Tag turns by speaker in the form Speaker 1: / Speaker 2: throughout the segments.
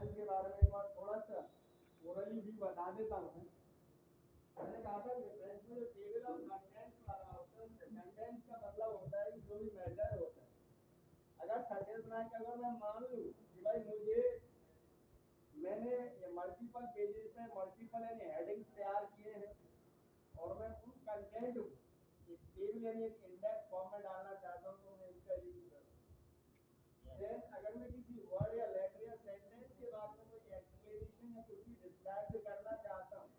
Speaker 1: इसके बारे में एक बार थोड़ा सा ओरली भी बता देता हूँ। मैंने कहा था रेफरेंस में जो टेबल ऑफ कंटेंट्स वाला ऑप्शन है, कंटेंट्स का मतलब होता है कि जो भी मैटर होता है। अगर सजेस्ट बना के अगर मैं मान लूँ कि भाई मैंने ये मल्टीपल पेजेस में मल्टीपल यानी हेडिंग्स तैयार किए हैं और मैं उन कंटेंट को एक टेबल यानी एक इंडेक्स फॉर्म में डालना चाहता हूँ, तो मैं इसका यूज करूँ। देन अगर मैं किसी वर्ड या लेटर या सेंटेंस के बारे में कोई एक्सप्लेनेशन या कुछ भी डिस्क्राइब करना चाहता हूँ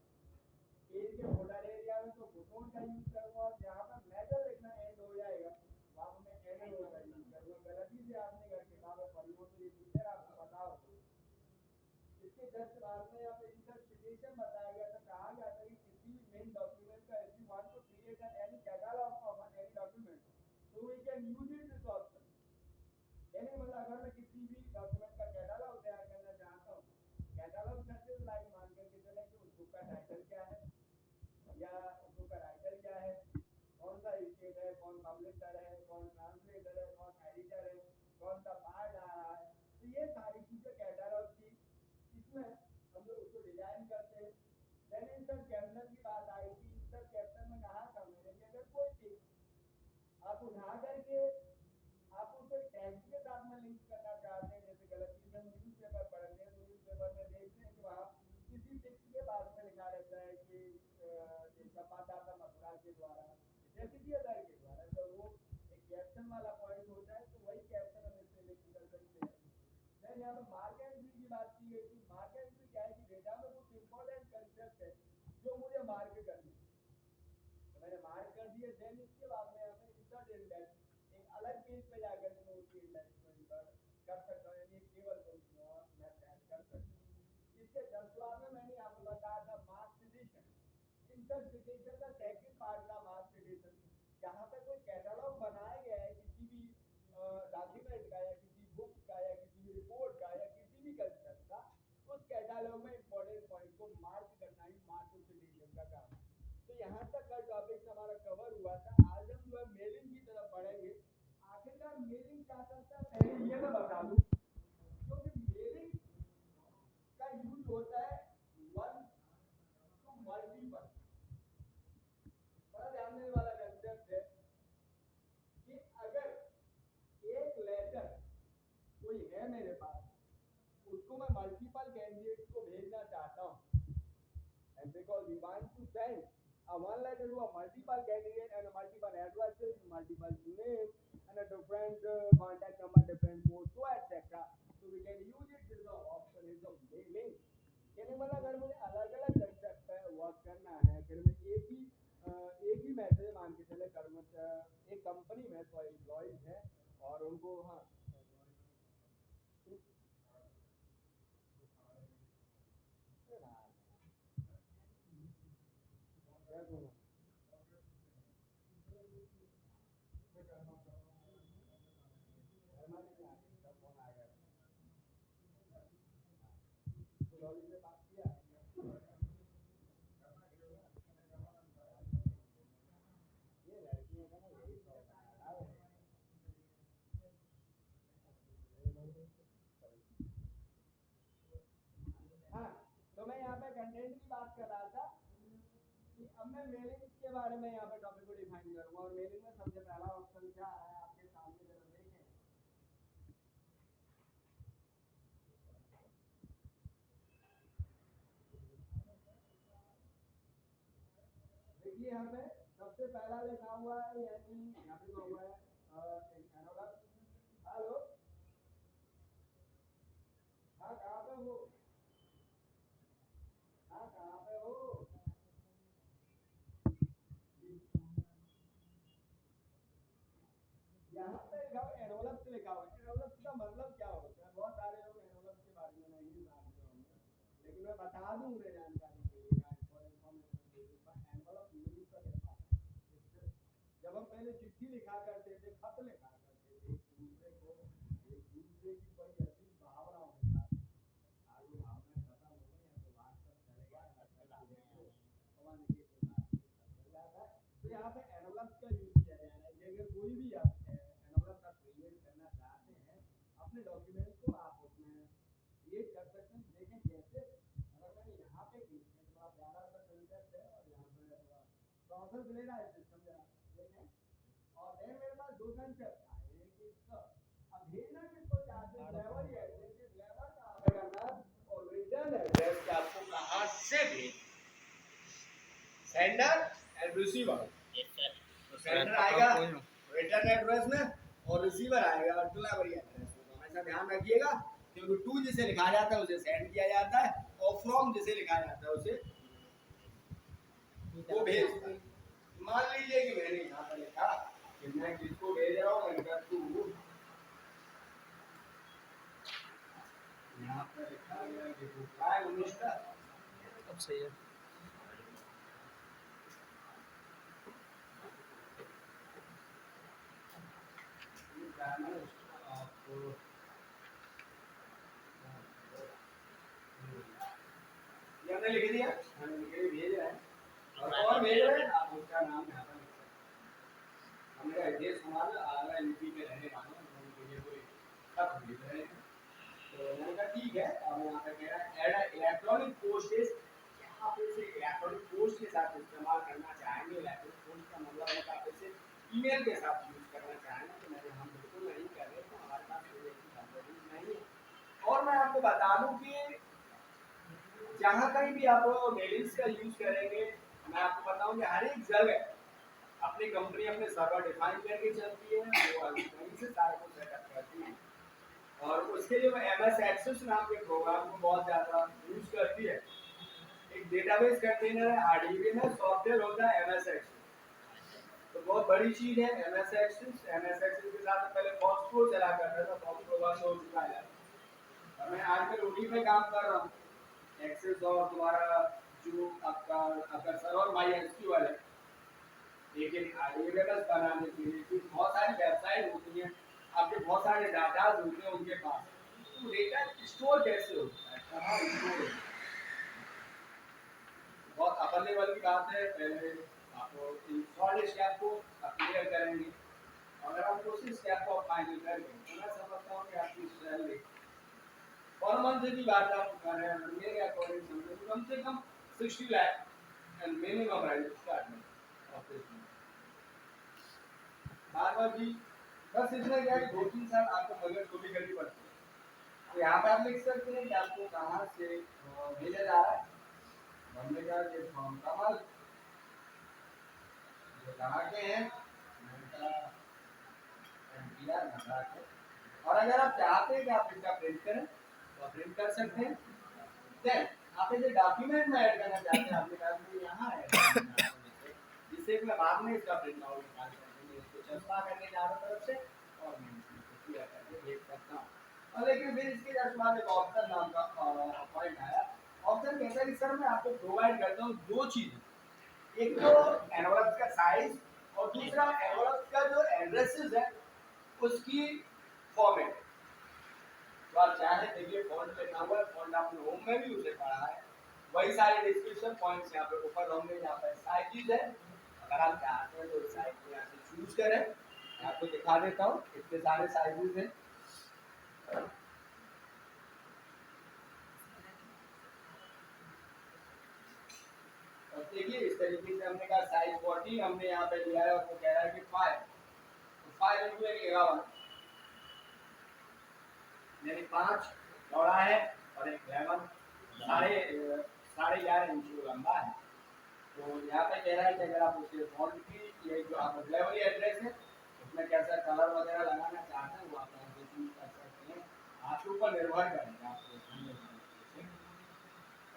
Speaker 1: पेज के फुटर एरिया में, तो फुटनोट का यूज करूँगा। और जहाँ पर मैटर लिखना एंड हो जाएगा वहाँ पर मैं एंड नोट का यूज करूँगा। गलती से आपने अगर किताबें पढ़ी हो तो ये फीचर आपको पता हो। इसके जस्ट बाद में यहाँ पे इंसर्ट सिटेशन बताया गया था, कहा गया था कि किसी भी मेन डॉक्यूमेंट का if you want to create any catalogue of any document so we can use it this option। यानी मतलब अगर मैं किसी भी डॉक्यूमेंट का कैटलॉग तैयार करना चाहता हूँ, कैटलॉग सच लाइक मान करके चले कि उस बुक का टाइटल क्या है या उस बुक का राइटर क्या है, कौन सा स्टेट है, कौन पब्लिशर है, कौन ट्रांसलेटर है, कौन एडिटर है, कौन सा पार्ट आ रहा है, तो ये सारी चीजें कैटलॉग की इसमें हम लोग उसको डिजाइन करते हैं। देन इंसर्ट कैप्शन की बात आई थी। इंसर्ट कैप्शन में कहा था मैंने कि अगर कोई चीज आप उठा करके आप उसको टेक्स्ट के साथ में लिंक करना चाहते हैं, जैसे गलती से हम न्यूज़पेपर पढ़ते हैं तो न्यूज़पेपर में देखते हैं कि वहाँ किसी टेक्स्ट के बाद में लिखा रहता है कि संवाददाता मथुरा के द्वारा या किसी अदर के द्वारा, तो वो एक कैप्शन वाला पॉइंट होता है, तो वही कैप्शन हम इससे लिंक कर सकते हैं। देन यहाँ पर मार्क एंट्री की बात की गई थी। मार्क एंट्री क्या है कि डेटा में कुछ इंपॉर्टेंट कंसेप्ट है जो मुझे मार्क करने, तो मैंने मार्क कर दिए। देन इसके बाद में यहाँ पे इंसर्ट इंडेक्स एक अलग पेज पे जाकर के उसी इंडेक्स को इंसर्ट कर सकता हूँ, यानी एक टेबल को मैं सेट कर सकता हूँ। इसके जस्ट बाद में मैंने यहाँ पे बताया था मार्क सिटेशन। इंसर्ट सिटेशन का सेकंड पार्ट था मार्क सिटेशन, जहाँ पे कोई कैटलॉग बनाया गया है किसी भी डॉक्यूमेंट का या किसी बुक का या किसी भी रिपोर्ट का या किसी भी कंसेप्ट का, उस कैटलॉग में इंपॉर्टेंट पॉइंट को मार्क करना ही मार्क सिटेशन का काम है। तो यहाँ तक का टॉपिक हमारा कवर हुआ था। आज हम जो है मेलिंग की तरफ बढ़ेंगे। आखिरकार मेलिंग क्या करता है पहले ये मैं बता दूं, क्योंकि मेलिंग का यूज होता है वन टू मल्टीपल। बड़ा ध्यान देने वाला कंसेप्ट है कि अगर एक लेटर कोई है मेरे पास, उसको मैं मल्टीपल कैंडिडेट्स को भेजना चाहता हूँ, and because we want to send a one letter to a multiple candidate and a multiple addresses, multiple name and a different contact number, different post, so etc. So we can use it with the option is the mailing। यानी मतलब अगर मुझे अलग अलग concept पे work करना है, अगर मैं एक ही मैसेज मान के चले एक कंपनी में 100 एम्प्लॉइज हैं और उनको हाँ हाँ, तो मैं यहाँ पे कंटेंट की बात कर रहा था कि अब मैं मेलिंग के बारे में यहाँ पे टॉपिक को डिफाइन करूंगा। और मेलिंग में सबसे पहला ऑप्शन क्या है आपके सामने जरा देखें। देखिए यहाँ पे सबसे पहला लिखा हुआ है, यानी यहाँ पे हुआ है एनोलग। हेलो, हाँ कहाँ पे हो, हाँ कहाँ पे हो। यहाँ पे लिखा हुआ एनोलग से लिखा हुआ है। एनोलग का मतलब क्या होता है, बहुत सारे लोग एनोलग के बारे में नहीं जानते होंगे, लेकिन मैं बता दूं उन्हें जानकारी के लिए इन्फॉर्मेशन के लिए। एनवलप मीनिंग का क्या है, जब हम पहले चिट्ठी लिखा करते थे, खत लिखा करते थे एक दूसरे को, एक दूसरे की बड़ी ऐसी भावनाओं के साथ, आज वो भावनाएं खत्म हो गई हैं, तो व्हाट्सएप चले गया, मैसेज आ गए हैं, भगवान के साथ चल जाता है। तो यहाँ पे एनवलप का यूज किया जा रहा है कि अगर कोई भी आप एनवलप का क्रिएट करना चाहते हैं अपने डॉक्यूमेंट को, आप उसमें क्रिएट कर सकते हैं। देखें कैसे, अगर मैंने यहाँ पे क्लिक किया तो बड़ा प्यारा सा कंसेप्ट है, और यहाँ पे थोड़ा प्रोसेस ले रहा है सिस्टम जरा देखें। और देन मेरे पास दो कंसेप्ट आए, एक इसका अब भेजना किसको चाहते हैं, डिलीवर ही एड्रेस, डिलीवर कहाँ पे करना, और रिटर्न एड्रेस के आपको कहाँ से भेज, सेंडर एंड रिसीवर। तो सेंडर आएगा रिटर्न एड्रेस में, और रिसीवर आएगा डिलीवरी एड्रेस में। तो हमेशा ध्यान रखिएगा, क्योंकि टू जिसे लिखा जाता है उसे सेंड किया जाता है, और फ्रॉम जिसे लिखा जाता है उसे वो भेजता है। मान लीजिए कि मैंने यहाँ पर लिखा कि मैं किसको भेज रहा हूँ, मैंने टू, यहाँ पर लिखा गया कि रिप्लाई 19 का,
Speaker 2: अब सही है।
Speaker 1: आपको ये हमने लिख दिया, हमने लिख के भेज रहे हैं, और भेज रहे हैं आप उसका नाम यहाँ पर लिख सकते हैं। हमने एड्रेस हमारा आगरा यूपी में रहने वाला है, उनके लिए कोई खत भेज रहे हैं। तो मैंने कहा ठीक है, अब यहाँ पे कह रहा है ऐड इलेक्ट्रॉनिक पोस्टेज, यहाँ पे से इलेक्ट्रॉनिक पोस्ट के साथ इस्तेमाल करना चाहेंगे। इलेक्ट्रॉनिक पोस्ट का मतलब है कि आप इसे ईमेल के साथ यूज करना चाहेंगे, तो मैंने हम बिल्कुल नहीं कर रहे, तो हमारे पास कोई ऐसी कंपनी नहीं है। और मैं आपको बता दूं कि जहाँ कहीं भी आप मेलिंग्स का यूज करेंगे, मैं आपको बताऊं कि हर एक जगह अपनी कंपनी अपने सर्वर डिफाइन करके चलती है, वो कहीं से सारे को सेटअप करती है। और उसके लिए वो एमएस एक्सेस नाम के प्रोग्राम को बहुत ज़्यादा यूज करती है। एक डेटाबेस कंटेनर है आरडीबी में, सॉफ्टवेयर होता है एमएस एक्सेस, तो बहुत बड़ी चीज़ है एमएस एक्सेस। एमएस एक्सेस के साथ पहले फॉक्सट्रो चला करता था, फॉक्सट्रो बंद हो चुका है, और मैं आजकल उसी पे काम कर रहा हूँ। एक्सेस और तुम्हारा जो आपका सर्वर माई एसक्यूएल है, लेकिन आरडीबीएस बनाने के लिए फिर बहुत सारी वेबसाइट होती हैं, आपके बहुत सारे डाटा होते हैं उनके पास, तो डेटा स्टोर कैसे होता है, कहाँ स्टोर होता है, बहुत अपर लेवल की बात है। पहले आप इंस्टॉल स्टेप को क्लियर करेंगे, अगर आप उसी स्टेप को फाइनल करेंगे तो मैं समझता हूँ कि आपकी सैलरी पर मंथ की बात आप कर रहे हैं, मेरे अकॉर्डिंग समझो तो कम से कम 60 lakh and minimum price start में ऑफिस में। बार जी बस इसमें क्या है, 2-3 साल आपको मगज को भी करनी पड़ती है। तो यहाँ पे आप लिख सकते हैं कि आपको कहाँ से भेजा जा रहा है, हमने कहा कि फ्रॉम कमल, जो कहाँ के हैं, मैंने कहा एनपीआर नंबर के। और अगर आप चाहते हैं कि आप इसका प्रिंट करें तो आप प्रिंट कर सकते हैं। देन आप इसे डॉक्यूमेंट में ऐड करना चाहते हैं, आपने कहा कि यहाँ ऐड करना चाहते हैं, जिससे कि मैं बाद में इसका प्रिंट आउट निकाल सकते हैं, इसको चस्पा करके चारों तरफ से, और मैं इसको क्लियर करके भेज सकता हूँ। और लेकिन फिर इसके जस्ट बाद एक ऑप्शन नाम का पॉइंट आया। ऑप्शन कहता है कि सर मैं आपको प्रोवाइड करता हूँ दो चीज़ें, एक तो एनवलप का साइज, और दूसरा एनवलप का जो एड्रेसेस है उसकी फॉर्मेट। तो आप चाहे देखिए फॉन्ट लिखा हुआ है, फॉन्ट आपने होम में भी उसे पढ़ा है, वही सारे डिस्क्रिप्शन पॉइंट्स यहाँ पे ऊपर होंगे, यहाँ पे साइजेस है। अगर आप चाहते हैं तो साइज को यहाँ से चूज करें, मैं आपको दिखा देता हूँ कितने सारे साइजेस हैं। और देखिए इस तरीके से हमने कहा साइज 40 हमने यहाँ पे लिया है, और वो कह रहा है कि 5, तो 5 इंटू 11 यानी 5 चौड़ा है, और एक 11 साढ़े 11 इंच लंबा है। तो यहाँ पे कह रहा है कि अगर आप उसे फॉन्ट की ये जो आपका डिलीवरी एड्रेस है उसमें कैसा कलर वगैरह लगाना चाहते हैं वो आप चूज कर सकते हैं, आपके ऊपर निर्भर करेंगे आपको।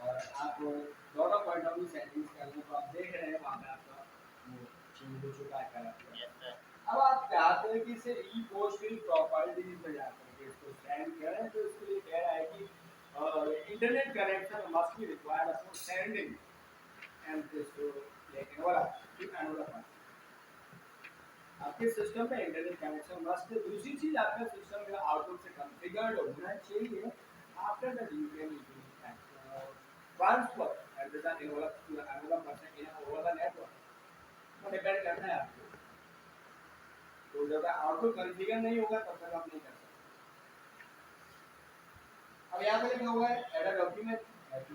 Speaker 1: और आप दोनों पॉइंट ऑफ व्यू सेटिंग्स कर लें तो आप देख रहे हैं वहाँ पे आपका वो चेंज हो चुका है कलर। अब आप चाहते हैं कि इसे ई पोस्ट की प्रॉपर्टीज में जाकर के इसको सेंड करें, तो इसके लिए कह रहा है कि internet connection must be required for sending end this लेकिन वाला आपके सिस्टम में इंटरनेट कनेक्शन मस्ट। दूसरी चीज आपका सिस्टम में आउटपुट से कॉन्फ़िगर्ड होना चाहिए after that you can transfer at the envelope to another person in over the network. तो डिपेंड करता है आपको, तो जब तक आउटपुट कॉन्फ़िगर नहीं होगा तब तक आप नहीं कर सकते। अब यहाँ पे लिखा हुआ है ऐड अ डॉक्यूमेंट,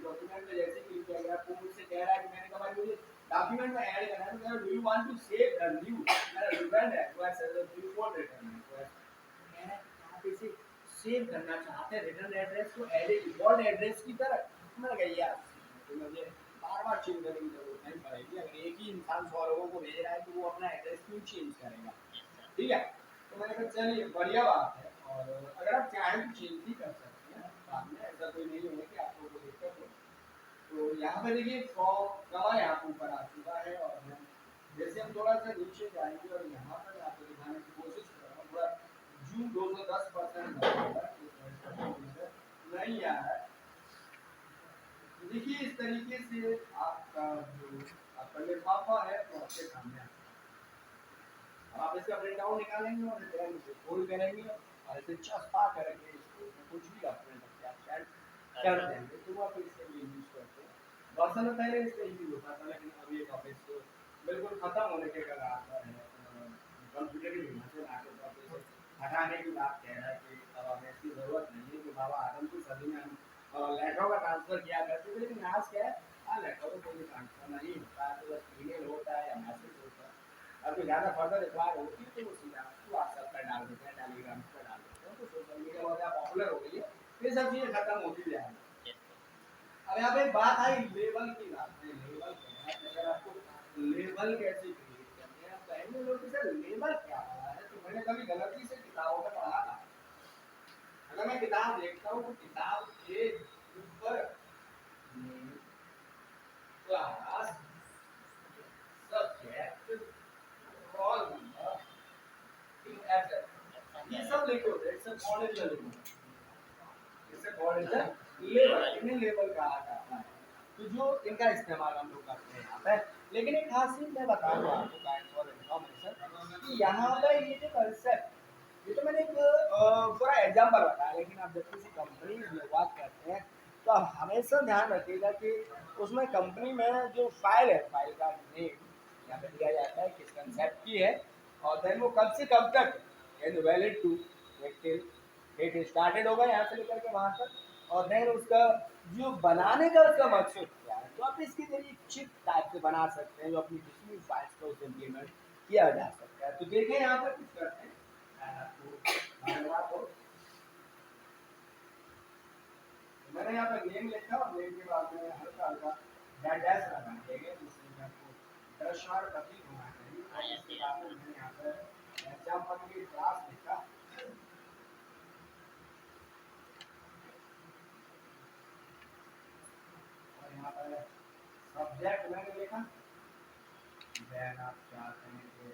Speaker 1: डॉक्यूमेंट में जैसे क्लिक किया गया आपको मुझसे कह रहा है कि मैंने कहा भाई मुझे डॉक्यूमेंट में ऐड करना है, तो do you want to save the new return request as a default return request, कह रहा है कि आप इसे सेव करना चाहते हैं रिटर्न एड्रेस को एज ए डिफॉल्ट एड्रेस की तरह। मैंने कहा यार तो मुझे बार-बार चेंज करने की जरूरत नहीं पड़ेगी, अगर एक ही इंसान 100 लोगों को भेज रहा है तो वो अपना एड्रेस क्यों चेंज करेगा, ठीक है। तो मैंने कहा चलिए बढ़िया बात है, और अगर आप चाहें तो चेंज भी कर सकते हैं बाद में, ऐसा कोई नहीं है कि आपको कोई दिक्कत हो। तो यहाँ पे देखिए फॉर्म कमा यहाँ पे ऊपर आ चुका है, और हम जैसे हम थोड़ा सा नीचे जाएंगे और यहाँ पर आपको दिखाने की कोशिश कर रहा हूँ, थोड़ा जूम 210% नहीं आ रहा है। तो देखिए इस तरीके से आपका जो आपका लिफाफा है वो आपके सामने आ, आप इसका प्रिंट आउट निकालेंगे और इसे फोल्ड करेंगे और इसे चस्पा करेंगे, इसको कुछ भी डॉक्यूमेंट आप सेट कर देंगे तो वो आप इसके लिए यूज करते हैं। वर्षों में पहले इसका यूज होता था, लेकिन अभी एक ऑफिस को बिल्कुल खत्म होने के कगार पर है, कंप्यूटर की दुनिया से आके ऑफिस हटाने की बात कह रहा है कि अब हमें इसकी जरूरत नहीं है, कि बाबा आदम की सदी में हम लेटरों का ट्रांसफर किया करते थे, लेकिन आज क्या है लेटरों को कोई ट्रांसफर नहीं होता है, तो बस ईमेल होता है या मैसेज होता है। अगर कोई ज़्यादा फर्दर रिक्वायर होती है तो वो सीधा व्हाट्सएप पर डाल देते हैं, टेलीग्राम पर डाल देते हैं, तो सोशल मीडिया बहुत ज़्यादा पॉपुलर हो गई है, ये सब चीज़ें खत्म होती जाएंगी। अब यहाँ पे बात आई लेवल की, बात है लेवल क्या है, अगर आपको लेवल कैसे क्रिएट करते हैं, आप कहेंगे लोग कि सर लेवल क्या है, तो मैंने कभी गलती से किताबों में पढ़ा था। अगर मैं किताब देखता हूँ तो किताब के ऊपर क्लास सब्जेक्ट रोल नंबर ये सब लिखे होते हैं, सब कॉलेज में लिखे होते हैं, इसे कॉलेज लेवल, इन्हें लेवल कहा जाता है। तो जो इनका इस्तेमाल हम लोग करते हैं यहाँ पे, लेकिन एक खासियत मैं बता दूँ आपको काइंड फॉर इन्फॉर्मेशन कि यहाँ पे ये जो कंसेप्ट, ये तो मैंने एक पूरा एग्जांपल बताया, लेकिन आप जब किसी कंपनी में बात करते हैं तो आप हमेशा ध्यान रखिएगा कि उसमें कंपनी में जो फाइल है, फाइल का नेम यहाँ पे दिया जाता है किस कंसेप्ट की है, और देन वो कब से कब तक यानी वैलिड टू डेट स्टार्टेड होगा यहाँ से लेकर के वहाँ तक, और देन उसका जो बनाने का उसका मकसद क्या है, तो आप इसके जरिए चिप टाइप से बना सकते हैं जो अपनी जितनी भी फाइल्स को उसे इम्प्लीमेंट किया जा सकता है। तो देखें यहाँ पर कुछ करते हैं, मैंने यहाँ पर नेम लिखा और नेम के बाद में हल्का हल्का डैश लगा देंगे, जिससे आपको दर्शार प्रतीक होना चाहिए, और इसके बाद में मैंने यहाँ पर एग्जाम्पल की क्लास लिखा, और यहाँ पर सब्जेक्ट मैंने लिखा, देन आप चाहते हैं कि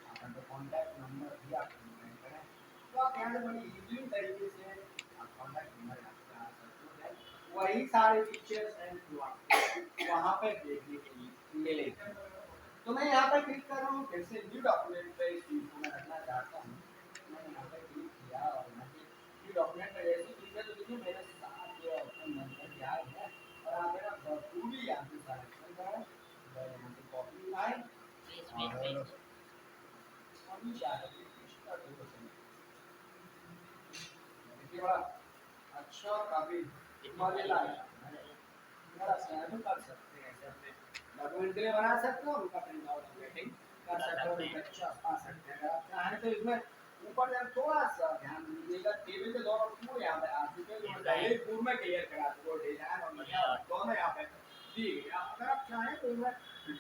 Speaker 1: आपका कॉन्टैक्ट नंबर भी आप इम्प्लीमेंट करें, तो आप यहाँ से बड़ी इजीली तरीके से आप कॉन्टैक्ट नंबर यहाँ आ सकते हैं, वही सारे फीचर्स एंड आपको वहाँ पर देखने के लिए मिलेंगे। तो मैं यहाँ पर क्लिक कर रहा हूँ, फिर से न्यू डॉक्यूमेंट पे इस चीज़ को मैं रखना चाहता हूँ, मैंने यहाँ पर क्लिक किया और यहाँ पे न्यू डॉक्यूमेंट पे जैसे क्लिक किया तो देखिए मेरे साथ जो ऑप्शन बनकर के आए हैं, और आप मेरा पूरी यहाँ से सिलेक्शन करें, यहाँ से कॉपी लाएं और अभी जाकर देखिए बड़ा अच्छा काफी मजेदार है, बड़ा स्कैन कर सकते हैं, ऐसे अपने डॉक्यूमेंट के लिए बना सकते हो, उनका प्रिंट आउट प्रिंटिंग कर सकते हो, अच्छा पा सकते हैं। अगर आप चाहें तो इसमें ऊपर जरा थोड़ा सा ध्यान दीजिएगा, टेबल के दोनों टूल यहाँ पे आ चुके हैं, जो पहले पूर्व में क्लियर करा चुके हो, डिजाइन और मतलब दोनों यहाँ पे दी गई। अगर आप चाहें तो इसमें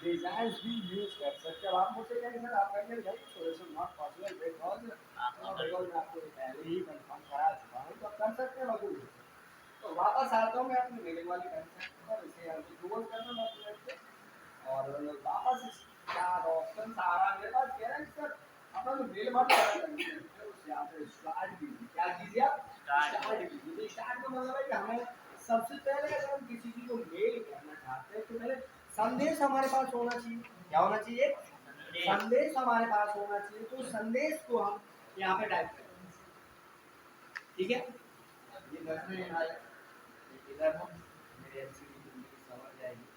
Speaker 1: डिजाइन भी यूज कर सकते हो। आप मुझसे कहेंगे सर आप करके दिखाइए, so it's not possible because मैं आपको पहले ही कंफर्म करा चुका हूँ, तो आप कर सकते हैं वही। तो वापस आता हूँ मैं अपनी मेलिंग वाली कंसेप्ट पर, इसे यहाँ से क्लोज करना डॉक्यूमेंट पे, और वापस स्टार्ट ऑप्शन आ रहा है मेरे पास, कह रहा है सर अपना जो मेल बटन है उससे आप स्टार्ट कीजिए, क्या कीजिए आप स्टार्ट कीजिए। तो स्टार्ट का मतलब है कि हमें सबसे पहले अगर हम किसी चीज को मेल करना चाहते हैं तो पहले संदेश हमारे पास होना चाहिए, क्या होना चाहिए, संदेश हमारे पास होना चाहिए, तो संदेश को हम यहाँ पे टाइप करेंगे, ठीक है। ये 10 में आ जाए इधर हो, मेरे एमसीक्यू की जिंदगी समझ जाएगी,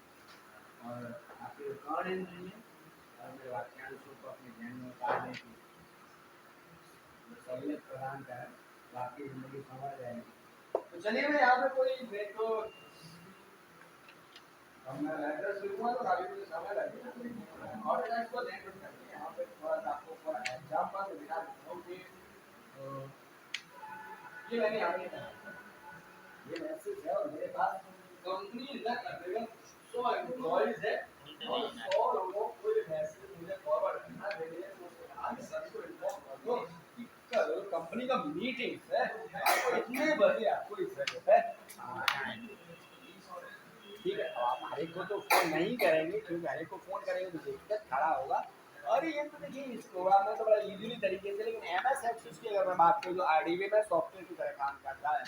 Speaker 1: और आपके रिकॉर्ड इंजन में और मेरे वाक्यांशों को अपने ध्यान में उतारने की सहूलियत प्रदान करें, तो आपकी जिंदगी समझ जाएगी। तो चलिए मैं यहाँ पे कोई मेरे को मैं एड्रेस लिखूंगा तो काफी मुझे समय लगेगा और एड्रेस को देख सकते हैं यहाँ पे थोड़ा सा आपको थोड़ा एग्जांपल दिखा देता हूँ कि ये मैंने यहाँ पे ये मैसेज है और मेरे पास कंपनी इज अवेलेबल 100 एम्प्लॉइज है और 100 लोगों को ये मैसेज मुझे फॉरवर्ड करना है मेरे लिए तो आज सबको इन्फॉर्म कर दो कि कल कंपनी का मीटिंग है आपको इतने बजे आपको इस जगह पे ठीक है। अब आप हर एक को तो फोन नहीं करेंगे क्योंकि हर एक को फोन करेंगे तो दिक्कत खड़ा होगा। और ये तो देखिए इस प्रोग्राम में तो बड़ा इजीली तरीके से, लेकिन एमएस एक्सेस की अगर मैं बात करूँ तो आरडीबी में सॉफ्टवेयर की तरह काम करता है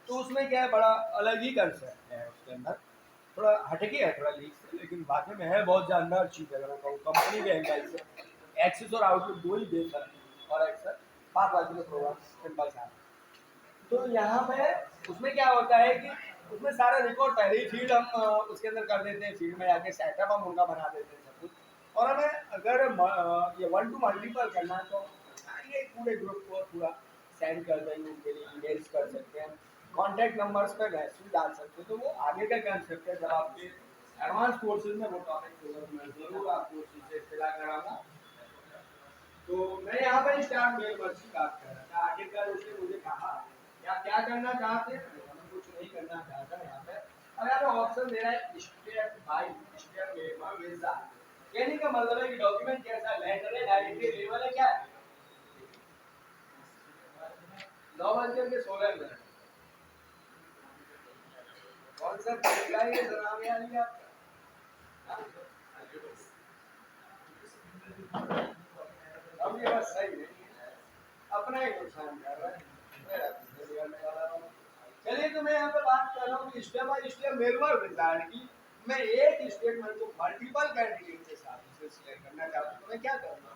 Speaker 1: तो उसमें क्या है बड़ा अलग ही कंसेप्ट है उसके अंदर, थोड़ा हटके है थोड़ा लीक से, लेकिन वाकई में है बहुत जानदार चीज़ अगर मैं कहूँ कंपनी के एंगल से। एक्सेस और आउटलुक दो ही बेस है और एक्सेस 5 का प्रोग्राम सिंपल सा। तो यहाँ पे उसमें क्या होता है कि उसमें सारा रिकॉर्ड पहले ही फील्ड हम उसके अंदर कर देते हैं, फील्ड में जाके सेटअप हम उनका बना देते हैं सब कुछ। और हमें अगर ये 1 to मल्टीपल करना है तो ये पूरे ग्रुप को पूरा सेंड कर देंगे, उनके लिए ईमेल्स कर सकते हैं, कॉन्टैक्ट नंबर्स पे मैसेज डाल सकते हैं। तो वो आगे का कंसेप्ट है, जब आपके एडवांस कोर्सेज में वो टॉपिक होगा तो मैं ज़रूर आपको उसी से इत्तला कराऊंगा। तो मैं यहाँ पर स्टार्ट मेल वर्क की बात कर रहा था, आखिरकार उसने मुझे कहा कि आप क्या करना चाहते हैं, मैं कुछ नहीं करना चाहता यहाँ पे। अब यहाँ पे ऑप्शन दे रहा है step by step memo visa. कहने का मतलब है कि डॉक्यूमेंट कैसा है, लेटर है, डायरेक्टली लेवल है, क्या है 9:16 कौन सा तरीका है ये जनाब यार ये आपका। अब ये बस सही नहीं है, अपना ही नुकसान कर रहा है, मेरा कुछ नहीं करने वाला हूँ। चलिए तो मैं यहाँ पे बात कर रहा हूँ कि स्टेप बाय स्टेप मेलवर विजार्ड की मैं एक स्टेटमेंट को मल्टीपल कैंडिडेट के साथ उसे शेयर करना चाहता हूँ। तो मैं क्या करूँगा,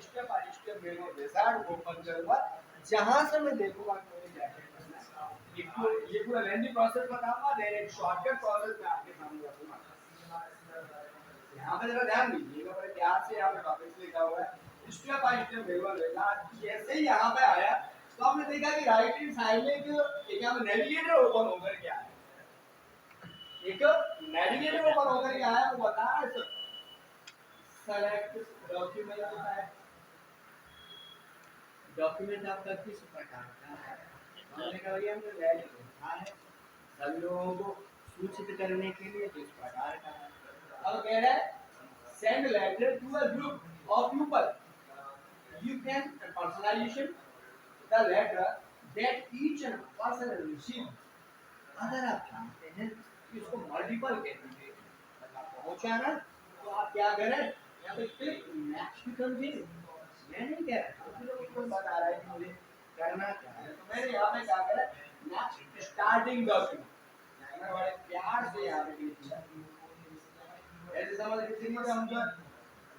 Speaker 1: स्टेप बाय स्टेप मेलवर विजार्ड को ओपन करूँगा, जहाँ से मैं देखूँगा कि मुझे क्या करना है। ये पूरा लेंथी प्रोसेस बताऊंगा, देन एक शॉर्टकट प्रोसेस मैं आपके सामने रखूंगा। यहाँ पे जरा ध्यान दीजिएगा, बड़े प्यार से यहाँ पे टॉपिक लिखा हुआ है स्टेप बाय स्टेप मेलवर विजार्ड। जैसे ही यहाँ पे आया तो आपने देखा कि राइट हैंड साइड में एक यहाँ पे नेविगेटर ओपन होकर के आया, एक नेविगेटर ओपन होकर के आया, वो बता रहा है सेलेक्ट डॉक्यूमेंट होता है, डॉक्यूमेंट आपका किस प्रकार का है, हमने कहा भैया हमने वैल्यू लिखा है सभी लोगों को सूचित करने के लिए किस प्रकार का है। अब कह रहा है send letter to a group of people, you can personalization the letter that each person receive। अगर आप चाहते हैं कि इसको मल्टीपल कैंडिडेट पहुंचाना तो आप क्या करें, यहाँ पे क्लिक नेक्स्ट कर दीजिए। मैं नहीं कह रहा, कुछ लोग को बता रहा है कि मुझे करना क्या है, तो मैंने यहाँ पे क्या करा नेक्स्ट स्टार्टिंग डॉक्यूमेंट, मैं बड़े प्यार से यहाँ पे क्लिक किया। ऐसे समझ किसी को हम जो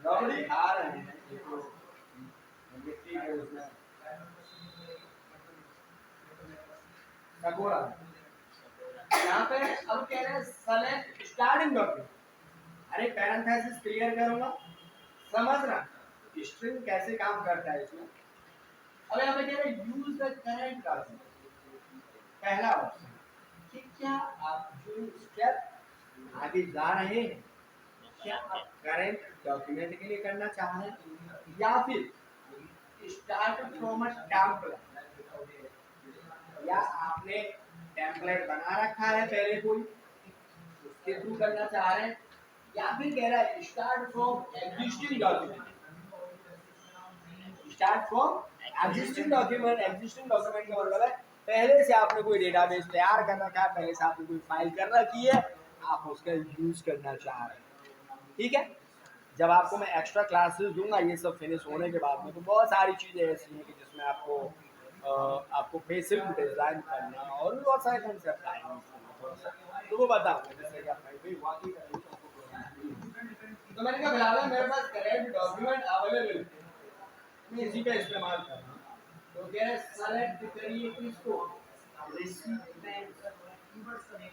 Speaker 1: रबड़ी खा रहे हैं मिट्टी के उसमें सगोरा, यहाँ पे अब कह रहे हैं सेलेक्ट स्टार्टिंग डॉक्यूमेंट। अरे पैरेंथेसिस क्लियर करूंगा, समझना स्ट्रिंग कैसे काम करता है इसमें। अब यहाँ पे कह रहे हैं यूज द करंट डॉक्यूमेंट, पहला ऑप्शन कि क्या आप जो स्टेप आगे जा रहे हैं क्या आप करंट डॉक्यूमेंट के लिए करना चाह रहे हैं या फिर स्टार्ट फ्रॉम अ टेम्पलेट, या आपने टेम्पलेट बना रखा है पहले कोई उसके थ्रू करना चाह रहे हैं, या फिर कह रहा है start from existing document. Start from existing document, existing document का मतलब है पहले से आपने कोई डेटाबेस तैयार कर रखा है, पहले से आपने कोई फाइल कर रखी है, आप उसका यूज करना चाह रहे हैं। ठीक है, जब आपको मैं एक्स्ट्रा क्लासेस दूंगा ये सब फिनिश होने के बाद में तो बहुत सारी चीज़ें ऐसी हैं कि जिसमें आपको फेसिल डिजाइन करना और भी बहुत सारे कंसेप्ट आएंगे तो वो बताऊँ जैसे कि तो मैंने कहा फिलहाल मेरे पास करेंट डॉक्यूमेंट अवेलेबल है, मैं इसी का इस्तेमाल कर रहा हूँ। तो क्या है सेलेक्ट करिए किसको, रिसिपिएंट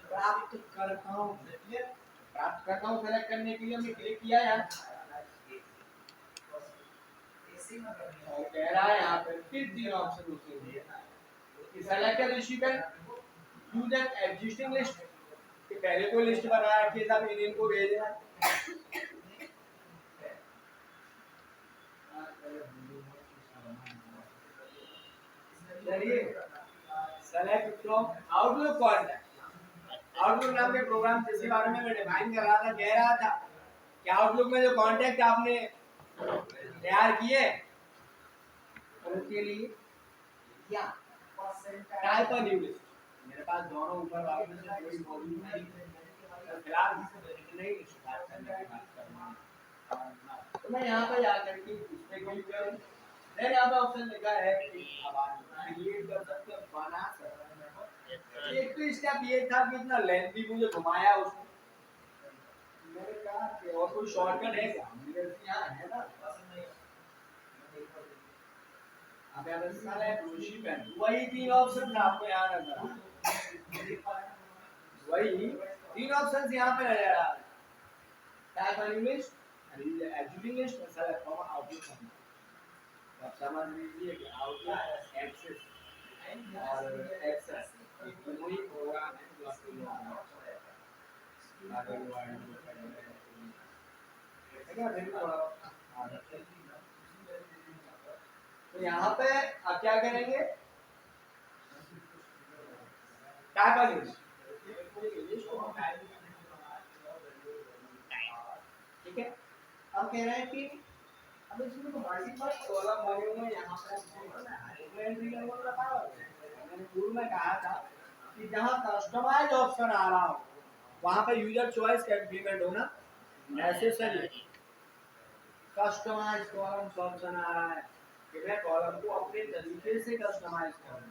Speaker 1: प्राप्त करता हूँ, प्राप्त करता हूँ सेलेक्ट करने के लिए हमने क्लिक किया यार, और कह रहा है यहाँ पे फिर 3 ऑप्शन उसने दिए कि select recipient use an existing list कि पहले कोई लिस्ट बनाया कि साहब इनको भेजना है। चलिए select from outlook contact. Outlook नाम के प्रोग्राम जिसके बारे में मैं डिफाइन कर रहा था, कह रहा था कि आउटलुक में जो कॉन्टैक्ट आपने तैयार किए उनके लिए क्या टाइप अ न्यू लिस्ट। मेरे पास दोनों ऊपर वाले में से कोई मौजूद नहीं, तो फिलहाल नहीं स्टार्ट करने की बात कर रहा हूं। तो मैं यहाँ पे जाकर के इस पे क्लिक करूँ, फिर यहाँ पे ऑप्शन लिखा है कि अब आप क्रिएट कर सकते हैं, बना सकते हैं। एक तो स्टेप ये था कि इतना लेंथी मुझे घुमाया उसने, मैंने कहा कि और कोई शॉर्टकट है क्या, मेरे यहाँ है ना। अब यहाँ पे सेलेक्ट रूशी पेन, वही तीन ऑप्शन था आपको यहाँ नजर आ, वही तीन ऑप्शन यहाँ पे नजर आ रहे हैं। Type a new list, executing list, select from outlook. आप समझ लीजिए कि आउटलुक एक्सेस और एक्सेस ये दोनों ही प्रोग्राम हैं जो आपको यूज करते हैं। तो यहाँ पे आप क्या करेंगे, टाइप अ लिस्ट, ठीक है। अब कह रहे हैं कि अब इसमें तो मल्टीपल कॉलम बने हुए हैं, यहाँ पे एंट्री लेवल रखा हुआ है। मैंने शुरू में कहा था कि जहाँ कस्टमाइज ऑप्शन आ रहा हो वहाँ पे यूजर चॉइस का इंप्लीमेंट होना नेसेसरी है। कस्टमाइज कॉलम्स ऑप्शन आ रहा है कि मैं कॉलम को अपने तरीके से कस्टमाइज करूँ।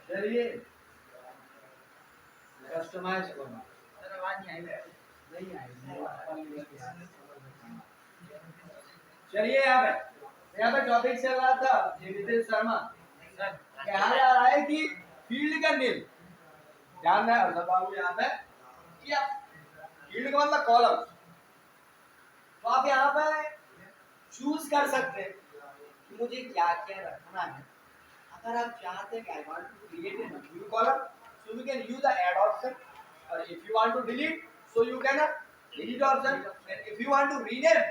Speaker 1: चलिए कस्टमाइज करना, नहीं आई। चलिए यहाँ पे टॉपिक चल रहा था नितिन शर्मा, कहा जा रहा है कि फील्ड का नेम ध्यान है बाबू यहाँ पे कि आप फील्ड का मतलब कॉलम, तो आप यहाँ पे चूज कर सकते हैं कि मुझे क्या क्या रखना है। अगर आप चाहते हैं कि I want to create a new column, so you can use the add option, or if you want to delete, so you can delete option, and if you want to rename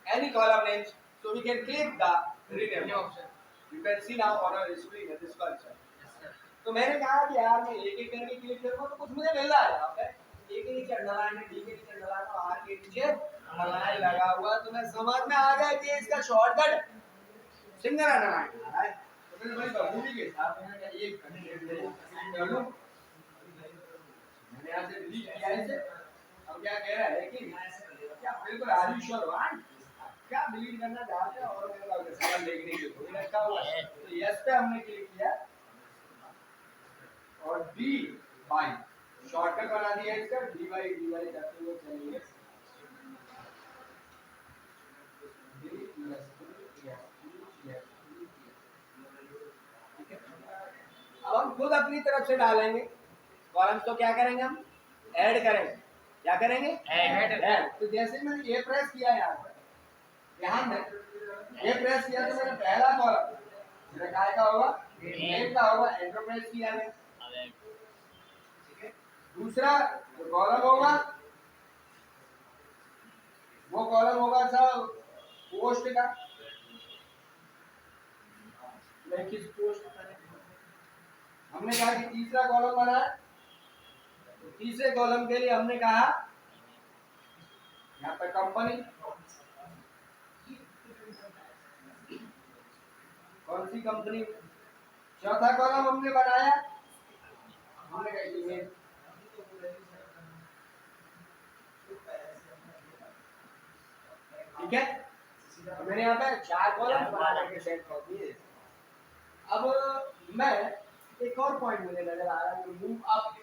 Speaker 1: any column names, so we can click the rename option. You can see now on our screen this culture. तो मैंने कहा कि यार मैं एक एक करके click करूंगा तो कुछ मुझे मिल रहा है यहाँ पे, ए के नीचे अंडरलाइन है, डी के नीचे अंडरलाइन है, आर के नीचे अंडरलाइन लगा हुआ, तो मैं समझ में आ गया कि इसका शॉर्टकट सिंगल अंडरलाइन है। तो मैंने भाई बबूली के साथ मैंने एक कर लूं, मैंने यहाँ से डिलीट किया इसे। अब क्या कह रहा है कि क्या बिल्कुल आर यू श्योर वन, क्या डिलीट करना चाहते हैं, और मेरे पास सवाल देखने के लिए रखा हुआ है, तो यस पे हमने क्लिक किया और डी बाई शॉर्टकट बना दिया इसका, डी बाई करते हुए चलिए। अब हम खुद अपनी तरफ से डालेंगे कॉलम्स, तो क्या करेंगे हम ऐड करेंगे, क्या करेंगे ऐड। तो जैसे मैंने ये प्रेस किया यहाँ में ये प्रेस किया तो मैंने पहला कॉलम मेरा काय का होगा, नेम का होगा, एंटर प्रेस किया है। दूसरा जो कॉलम होगा वो कॉलम होगा सब पोस्ट का, मैं किस पोस्ट हमने कहा कि तीसरा कॉलम बना है, तो तीसरे कॉलम के लिए हमने कहा यहाँ पे कंपनी, कौन सी कंपनी। चौथा कॉलम हमने बनाया, हमने कहा ईमेल, ठीक है। तो मैंने यहाँ पे 4 कॉलम बना करके सेट कर दिए। अब मैं एक और पॉइंट मुझे नजर आ रहा है, move up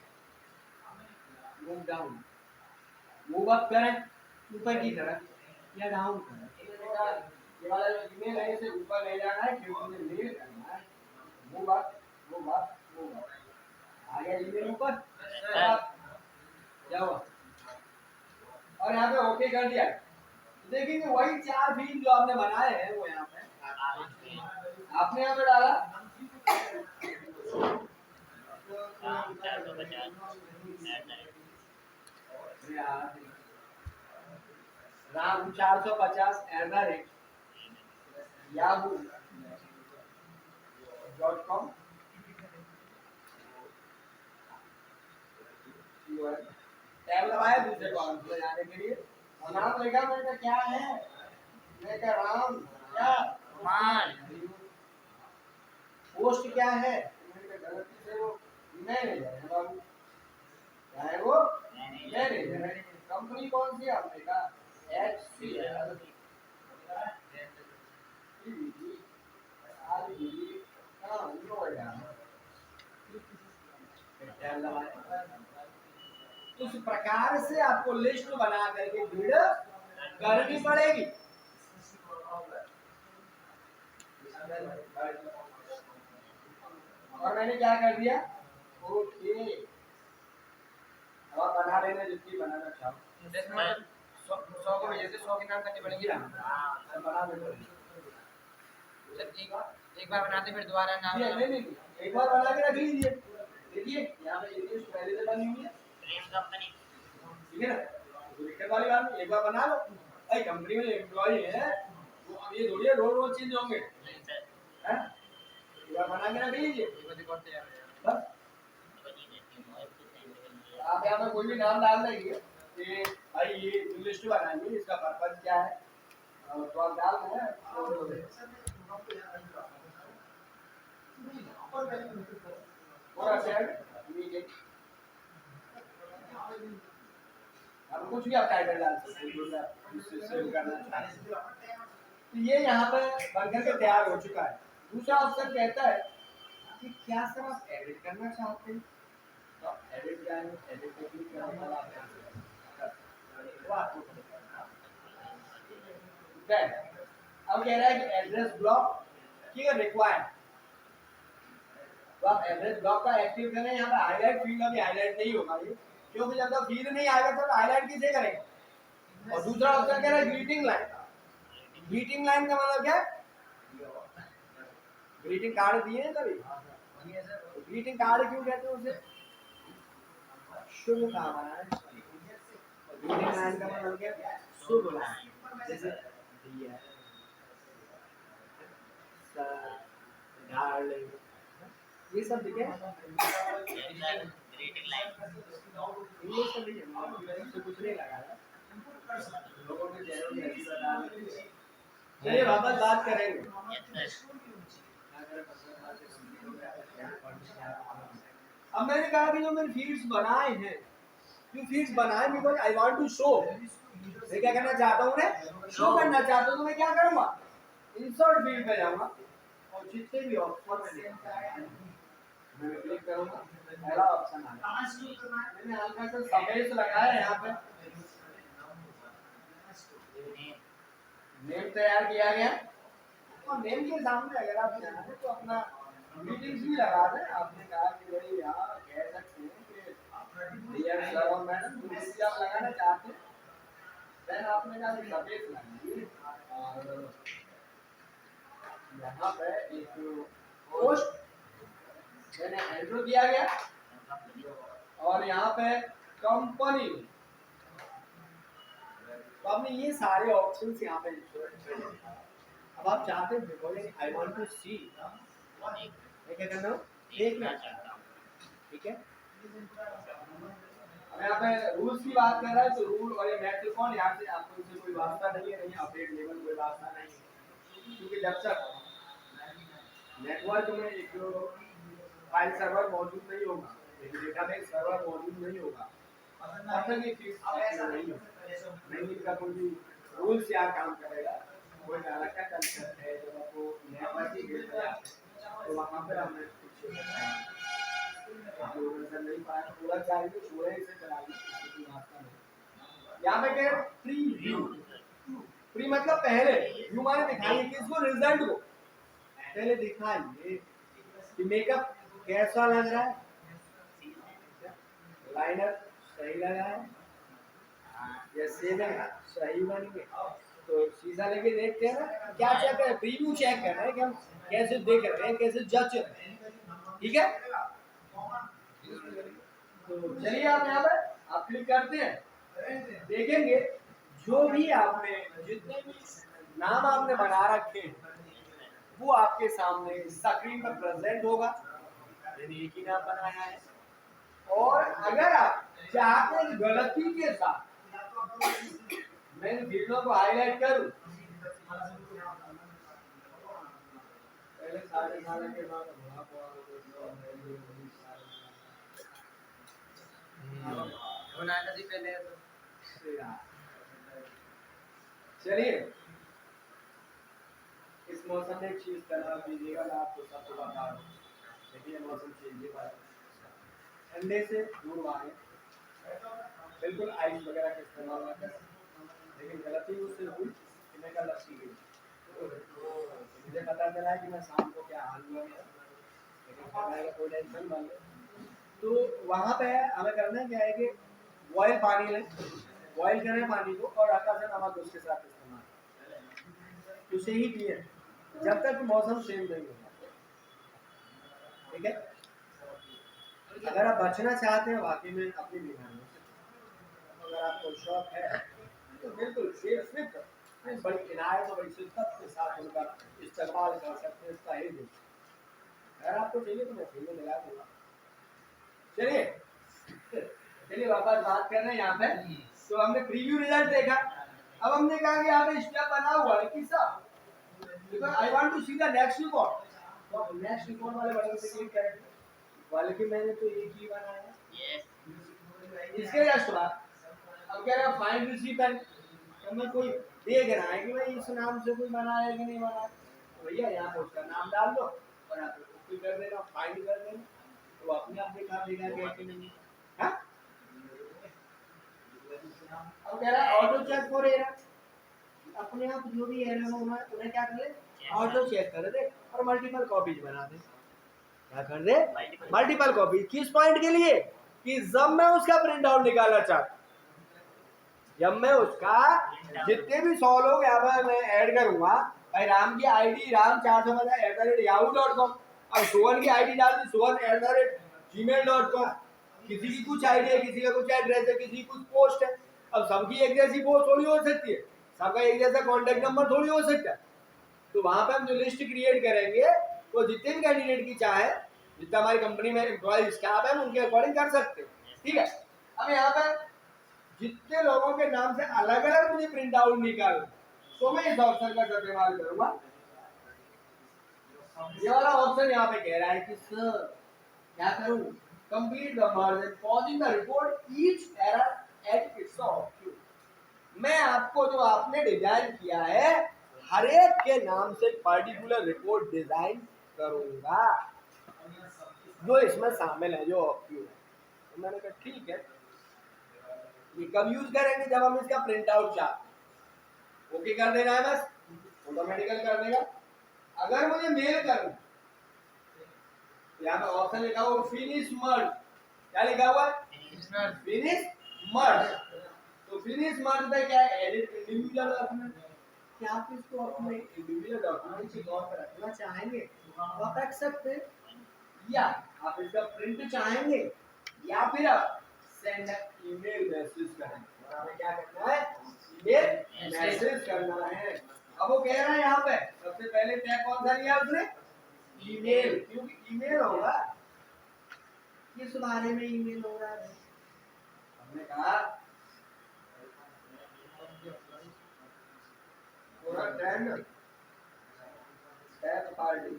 Speaker 1: move down, move up करें ऊपर की तरफ या डाउन करें। ये वाला जो ईमेल है इसे ऊपर ले जाना है क्योंकि मुझे मेल करना है। Move up move up move up, आ गया ईमेल ऊपर, क्या हुआ। और यहाँ पे ओके कर दिया। देखेंगे वही 4 फील्ड जो आपने बनाए हैं वो यहाँ पे आपने यहाँ पे डाला। राम 450 yahoo.com टैब दबाया दूसरे कॉलम पे जाने के लिए और नाम लिखा मैंने क्या है, मैं कह राम क्या मान, पोस्ट क्या है मैंने गलती से वो मैनेजर है बाबू, क्या है वो मैनेजर है। कंपनी कौन सी है आपने कहा HCL उस प्रकार से आपको लिस्ट बना करके भीड़ करनी पड़ेगी। और मैंने क्या कर दिया ओके, अब आप बना लेना जितनी बनाना चाहो। 100 को भेजे थे 100 के नाम करनी पड़ेगी ना, बना लेना।
Speaker 2: एक बार बनाते फिर दोबारा नाम
Speaker 1: नहीं एक बार बना के रख लीजिए। देखिए यहाँ पे ये लिस्ट पहले से बनी हुई है, ठीक है ना, दिक्कत वाली बात नहीं, एक बार बना लो। भाई कंपनी में एम्प्लॉय है वो अब ये थोड़ी रोज चेंज होंगे, हैं एक बार बना के रख लीजिए बस। आप यहाँ पे कोई भी नाम डाल देंगे कि भाई ये लिस्ट बनाइए इसका पर्पज क्या है, तो आप डाल दें पूरा सेट इमीडिएट। अब कुछ भी आप टाइटल डाल सकते हैं जो आप सेव करना चाहते हैं। तो ये यहाँ पे बनकर के तैयार हो चुका है। दूसरा ऑप्शन कहता है कि क्या सर आप एडिट करना चाहते हैं, तो आप एडिट जाएंगे, एडिट पे क्लिक करने के बाद वो आपको अब कह रहा है कि एड्रेस ब्लॉक ठीक है रिक्वायर्ड, तो आप एड्रेस ब्लॉक का एक्टिव करें। यहाँ पे हाईलाइट फील्ड अभी हाईलाइट नहीं होगा ये, क्योंकि जब तक फील्ड नहीं आएगा तो हाईलाइट किसे करेंगे। और दूसरा ऑप्शन कह रहा है ग्रीटिंग लाइन। ग्रीटिंग लाइन का मतलब क्या है, ग्रीटिंग कार्ड दिए हैं कभी, तो ग्रीटिंग कार्ड क्यों कहते हैं उसे, शुभ कामना है। ग्रीटिंग लाइन का मतलब क्या है, शुभ लाइन, जैसे डार्लिंग ये सब दिखे ग्रीटिंग लाइन इंग्लिश में लिखे तो कुछ नहीं लगा है लोगों ने चलिए वापस बात करेंगे। अब मैंने कहा कि जो मैंने फील्ड्स बनाए हैं, जो फील्ड्स बनाए because I want to show, मैं क्या करना चाहता हूं उन्हें शो करना चाहता हूं, तो मैं क्या करूंगा इंसर्ट फील्ड पे जाऊंगा और जितने भी ऑप्शन मैं क्लिक करूंगा पहला ऑप्शन आएगा। मैंने हल्का सा स्पेस लगाया है यहाँ पे, नेम तैयार किया गया और नेम के सामने अगर आप चाहें तो अपना मीटिंग्स भी लगा दें। आपने कहा कि भाई यहाँ कह सकते हैं कि डियर सर और मैडम जो भी आप लगाना चाहते हैं, देन आपने कहा कि स्पेस लगाइए और यहाँ पे एक पोस्ट मैंने एंटर किया गया और यहाँ पे कंपनी, तो आपने ये सारे ऑप्शंस यहाँ पे अब आप चाहते हैं बोले आई वांट टू सी, मैं क्या करना हूँ देखना चाहता हूँ, ठीक है। अब यहाँ पे रूल्स की बात कर रहा है तो रूल और ये मैट्रिक कौन यहाँ से आपको इससे कोई वास्ता नहीं है, नहीं अपडेट लेवल कोई वास्ता नहीं है, क्योंकि जब तक नेटवर्क में एक फाइल सर्वर मौजूद नहीं होगा, एक डेटाबेस सर्वर मौजूद नहीं होगा, तब तक ये फीस नहीं होगा, नहीं इनका कोई भी रूल्स यार काम करेगा। कोई अलग का कंसेप्ट है जब आपको नेटवर्क ही मिल जाए तो वहाँ पर हमने कुछ आप लोगों ने नहीं पाया पूरा चाहिए छोड़े से चलाइए किसी वास्ता नहीं। यहाँ पे क्या प्री व्यू, प्री मतलब पहले, व्यू माने दिखाइए किसको, रिजल्ट को पहले दिखाइए कि मेकअप कैसा लग रहा है, लाइनर सही लगा है, ये सेम है, सही बनेंगे। तो शीशा लेके देखते हैं ना, क्या चेक कर, प्रीव्यू चेक कर रहे हैं कि हम कैसे देख रहे हैं, कैसे जज रहे हैं, ठीक है। तो चलिए आप यहाँ पर आप क्लिक करते हैं, देखेंगे जो भी आपने जितने भी नाम आपने बना रखे हैं वो आपके सामने स्क्रीन पर प्रेजेंट होगा। मैंने एक ही नाम बनाया है, और अगर आप चाहते हैं गलती के साथ मैं इन फील्डों को हाईलाइट करूं, पहले सारे साल के बाद
Speaker 2: बनाना जी पहले तो
Speaker 1: चलिए इस मौसम में एक चीज करना कीजिएगा, मैं आपको सबको बता रहा हूँ। देखिए मौसम चेंज हो रहा है, ठंडे से दूर भागे, बिल्कुल आइस वगैरह का इस्तेमाल ना करें। लेकिन गलती मुझसे हुई कि मैं कल लस्सी गई, मुझे पता चला कि मैं शाम को क्या हाल हुआ मेरा, लेकिन मेरा कोई टेंशन बन गई। तो वहाँ पे हमें करना क्या है कि बॉयल पानी लें, बॉयल करें पानी को और हल्का सा नमक उसके साथ इस्तेमाल, उसे ही पिए जब तक मौसम चेंज नहीं होगा, ठीक है। अगर आप बचना चाहते हैं वाकई में अपनी बीमारियों से, अगर आपको शौक है तो बिल्कुल सिर्फ बड़ी इनायत और बड़ी शिद्दत के साथ उनका इस्तेमाल कर सकते हैं, इसका ही देखिए। अगर आपको चाहिए तो मैं फ्री में लगा दूंगा। चलिए चलिए वापस बात कर रहे हैं यहाँ पे। तो हमने प्रीव्यू रिजल्ट देखा, अब हमने कहा कि यहाँ पे स्टेप बना हुआ है किसका, because I want to see the next record, तो आप नेक्स्ट रिकॉर्ड वाले बटन पे क्लिक करेंगे। बल्कि मैंने तो एक ही बनाया, इसके जस्ट बाद अब कह रहा है फाइंड रिसिपेंट, तो मैं कोई देख रहा है कि भाई इस नाम से कोई बना है कि नहीं बना है, तो भैया यहाँ पे उसका नाम डाल दो और यहाँ पे कॉपी कर देना, फाइंड कर देना, तो अपने आप दिखा देगा कि नहीं। हाँ अब कह रहा है ऑटो चेक फॉर एरर, अपने आप जो भी एरर हो उन्हें क्या कर ले, ऑटो चेक कर दे और मल्टीपल कॉपीज बना दे। क्या कर दे, मल्टीपल कॉपी, किस पॉइंट के लिए, कि जब मैं उसका प्रिंट आउट निकालना चाहता, जब मैं उसका जितने भी 100 लोग यहाँ पर मैं ऐड करूंगा, भाई राम की आईडी राम 415@yahoo.com, अब सोहन की आईडी डाल दी sohan@gmail.com, किसी की कुछ आईडी है, किसी का कुछ एड्रेस है, किसी की कुछ पोस्ट है, अब सबकी एक जैसी पोस्ट थोड़ी हो सकती है, सबका एक जैसा कॉन्टेक्ट नंबर थोड़ी हो सकता है। तो वहां पे हम जो लिस्ट क्रिएट करेंगे वो जितने भी कैंडिडेट की चाहे, जितना हमारी कंपनी में एम्प्लॉय स्टाफ है उनके अकॉर्डिंग कर सकते हैं, ठीक है। अब यहाँ पे जितने लोगों के नाम से अलग अलग मुझे प्रिंट आउट निकाल, तो मैं इस ऑप्शन का इस्तेमाल करूंगा। ये वाला ऑप्शन यहाँ पे कह रहा है कि सर क्या करूं, complete the merge and pausing the report each error at its option. मैं आपको जो आपने डिजाइन किया है हर एक के नाम से पर्टिकुलर रिपोर्ट डिजाइन करूंगा जो इसमें शामिल है, जो ऑप्शन है। तो मैंने कहा ठीक है, ये कब यूज करेंगे, जब हम इसका प्रिंट आउट चाहते, ओके कर देना है बस, ऑटोमेटिकल कर देगा। अगर मुझे मेल करूं, यहाँ पे ऑप्शन लिखा हुआ फिनिश मर्ज, क्या लिखा हुआ है, फिनिश मर्ज। तो फिनिश मर्ज में क्या है, एडिट इंडिविजुअल डॉक्यूमेंट, क्या आप इसको अपने इंडिविजुअल डॉक्यूमेंट के तौर पर रखना चाहेंगे तो आप रख सकते हैं, या आप इसका प्रिंट चाहेंगे, या फिर आप सेंड ईमेल मैसेज करेंगे। और हमें क्या करना है, ईमेल मैसेज करना है। अब वो कह रहा है यहाँ पे सबसे पहले टैग कौन सा लिया उसने, ईमेल, क्योंकि ईमेल होगा, किस बारे में ईमेल हो रहा है, हमने कहा पूरा trend that party,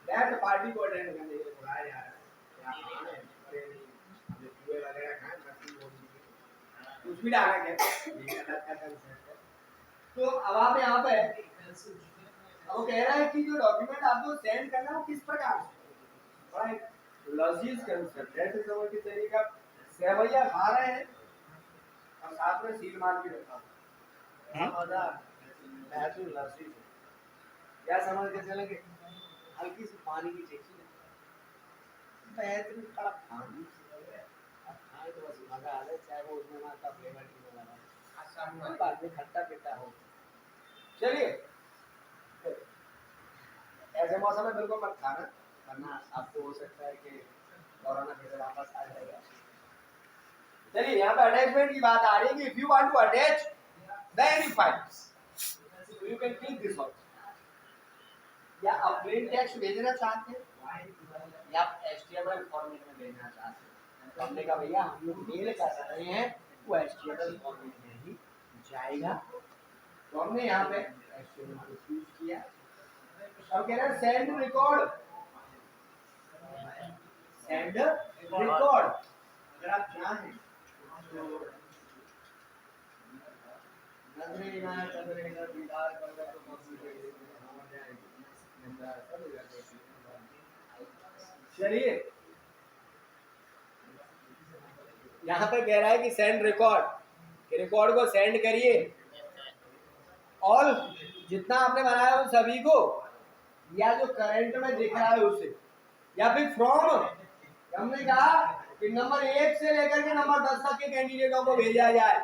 Speaker 1: that party को अटेंड करने के लिए बुलाया जा रहा है, कुछ भी डाला क्या, तो अब आप यहाँ पे अब वो कह रहा है कि जो डॉक्यूमेंट आपको सेंड करना है वो किस प्रकार से, बड़ा एक लजीज कंसेप्ट है, ऐसे समझ के चलिए आप सेवैया खा रहे हैं और साथ में सील मार के रखा मजा महसूस लजीज, क्या समझ के चलेंगे, हल्की सी पानी की टेक्सी बेहतरीन कड़क पानी
Speaker 3: खाए तो बस मजा आ जाए, चाहे वो उसमें ना का फ्लेवर नहीं लगा रहा
Speaker 2: आसाम
Speaker 3: है,
Speaker 2: में
Speaker 3: बाद में खट्टा पिट्टा हो।
Speaker 1: चलिए, ऐसे मौसम में बिल्कुल मत खाना, वरना आपको हो सकता है कि कोरोना फिर से वापस आ जाएगा। चलिए, यहाँ पे अटैचमेंट की बात आ रही है कि if you want to attach the any files so you can click this also. या आप प्लेन टेक्स्ट भेजना चाहते हैं या आप एचटीएमएल फॉर्मेट में भेजना चाहते हैं, तो हमने कहा भैया हम लोग मेल कर रहे हैं वो एचटीएमएल फॉर्मेट में ही जाएगा, तो हमने यहाँ पे एचटीएमएल को चूज किया। अब कह रहा है सेंड रिकॉर्ड, सेंड रिकॉर्ड। अगर आप चाहें तो नजरे ना कदरे ना दीदार करना तो मौजूद हो जाएगी। चलिए, यहाँ पे कह रहा है कि सेंड रिकॉर्ड, कि रिकॉर्ड को सेंड करिए और जितना आपने बनाया उन सभी को, या जो करंट में दिख रहा है उसे, या फिर फ्रॉम, हमने कहा कि नंबर 1 से लेकर के नंबर 10 तक के कैंडिडेटों को भेजा जाए,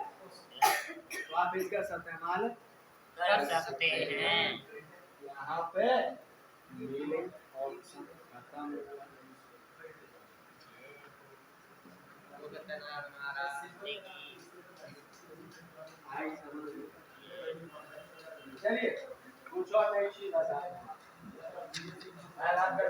Speaker 1: तो आप इसका इस्तेमाल
Speaker 2: कर सकते हैं।
Speaker 1: यहाँ पे मेलिंग ऑप्शन खत्म हुआ।
Speaker 2: वो कहते हैं हमारा
Speaker 1: आई समझ लो। चलिए, कुछ और नई चीज बता, मैं आपका